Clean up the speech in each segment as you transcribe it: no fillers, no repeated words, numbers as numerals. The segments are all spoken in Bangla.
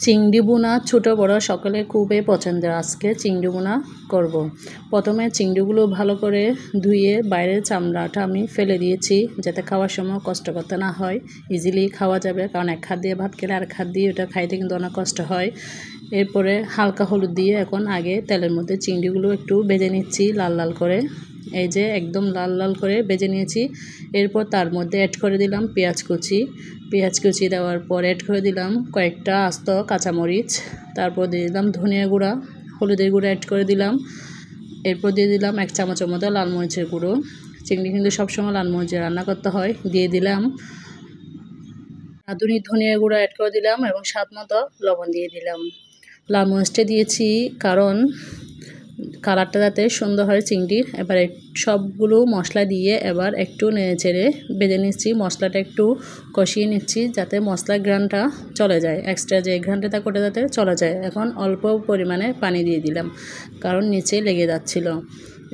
চিংড়ি বোনা ছোট বড় সকলে খুবই পছন্দের। আজকে চিংড়ি বোনা করব। প্রথমে চিংড়িগুলো ভালো করে ধুয়ে বাইরের চামড়াটা আমি ফেলে দিয়েছি, যাতে খাওয়ার সময় কষ্ট করতে না হয়, ইজিলি খাওয়া যাবে। কারণ এক হাত দিয়ে ভাত খেলে আর এক হাত দিয়ে ওটা খাইতে কিন্তু অনেক কষ্ট হয়। এরপরে হালকা হলুদ দিয়ে এখন আগে তেলের মধ্যে চিংড়িগুলো একটু ভেজে নিচ্ছি লাল লাল করে। এই যে একদম লাল লাল করে ভেজে নিয়েছি। এরপর তার মধ্যে অ্যাড করে দিলাম পেঁয়াজ কুচি দেওয়ার পর অ্যাড করে দিলাম কয়েকটা আস্ত কাঁচামরিচ। তারপর দিয়ে দিলাম ধনিয়া গুঁড়া, হলুদের গুঁড়ো অ্যাড করে দিলাম। এরপর দিয়ে দিলাম 1 চামচের মতো লাল মরিচের গুঁড়ো। চিংড়ি কিন্তু সবসময় লাল মরিচে রান্না করতে হয়। দিয়ে দিলাম রাঁধুনি ধনিয়া গুঁড়ো অ্যাড করে দিলাম এবং স্বাদ মতো লবণ দিয়ে দিলাম। লাল মরিচটা দিয়েছি কারণ কালারটা যাতে সুন্দর হয় চিংড়ির। এবারে সবগুলো মশলা দিয়ে এবার একটু নেড়েচেড়ে ভেজে নিচ্ছি। মশলাটা একটু কষিয়ে নিচ্ছি যাতে মশলার ঘ্রাণটা চলে যায়, এক্সট্রা যে ঘ্রাণটা তা করে যাতে চলে যায়। এখন অল্প পরিমাণে পানি দিয়ে দিলাম কারণ নিচে লেগে যাচ্ছিল,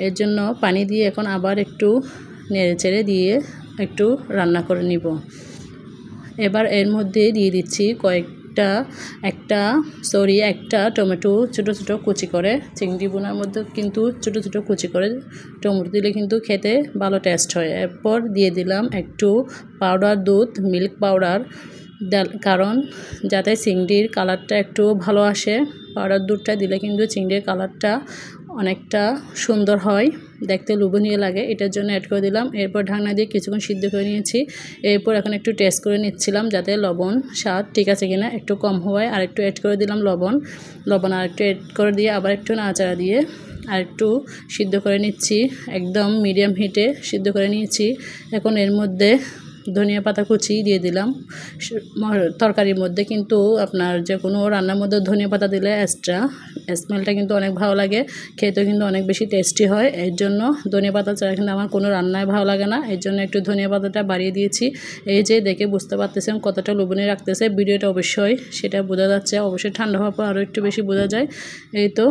এর জন্য পানি দিয়ে এখন আবার একটু নেড়েচেড়ে দিয়ে একটু রান্না করে নিব। এবার এর মধ্যে দিয়ে দিচ্ছি একটা টমেটো ছোটো ছোটো কুচি করে। চিংড়ি বোনার মধ্যে কিন্তু ছোটো ছোটো কুচি করে টমেটো দিলে কিন্তু খেতে ভালো টেস্ট হয়। এরপর দিয়ে দিলাম একটু পাউডার দুধ, মিল্ক পাউডার, কারণ যাতে চিংড়ির কালারটা একটু ভালো আসে। পাউডার দুধটা দিলে কিন্তু চিংড়ির কালারটা অনেকটা সুন্দর হয়, দেখতে লোভনীয় লাগে, এটার জন্য অ্যাড করে দিলাম। এরপর ঢাকনা দিয়ে কিছুক্ষণ সিদ্ধ করে নিয়েছি। এরপর এখন একটু টেস্ট করে নিচ্ছিলাম যাতে লবণ স্বাদ ঠিক আছে কিনা। একটু কম হওয়ায় আর একটু অ্যাড করে দিলাম লবণ আর একটু অ্যাড করে দিয়ে আবার একটু নাড়াচাড়া দিয়ে আর একটু সিদ্ধ করে নিচ্ছি। একদম মিডিয়াম হিটে সিদ্ধ করে নিয়েছি। এখন এর মধ্যে ধনিয়া পাতা কুচি দিয়ে দিলাম। তরকারির মধ্যে কিন্তু আপনার যে কোনো রান্নার মধ্যে ধনিয়া পাতা দিলে এক্সট্রা স্মেলটা কিন্তু অনেক ভালো লাগে, খেতেও কিন্তু অনেক বেশি টেস্টি হয়। এর জন্য ধনিয়া পাতা ছাড়া কিন্তু আমার কোনো রান্নায় ভালো লাগে না, এর জন্য একটু ধনিয়া পাতাটা বাড়িয়ে দিয়েছি। এই যে দেখে বুঝতে পারতেছেন কতটা লোভনীয় রাখতেছে ভিডিওটা, অবশ্যই সেটা বোঝা যাচ্ছে। অবশ্যই ঠান্ডা হওয়ার পর আরও একটু বেশি বোঝা যায়। এই তো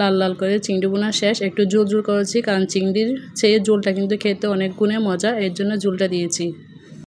লাল লাল করে চিংড়ি বোনা শেষ। একটু ঝোল করেছি কারণ চিংড়ির চেয়ে ঝোলটা কিন্তু খেতে অনেক গুণে মজা, এর জন্য ঝোলটা দিয়েছি।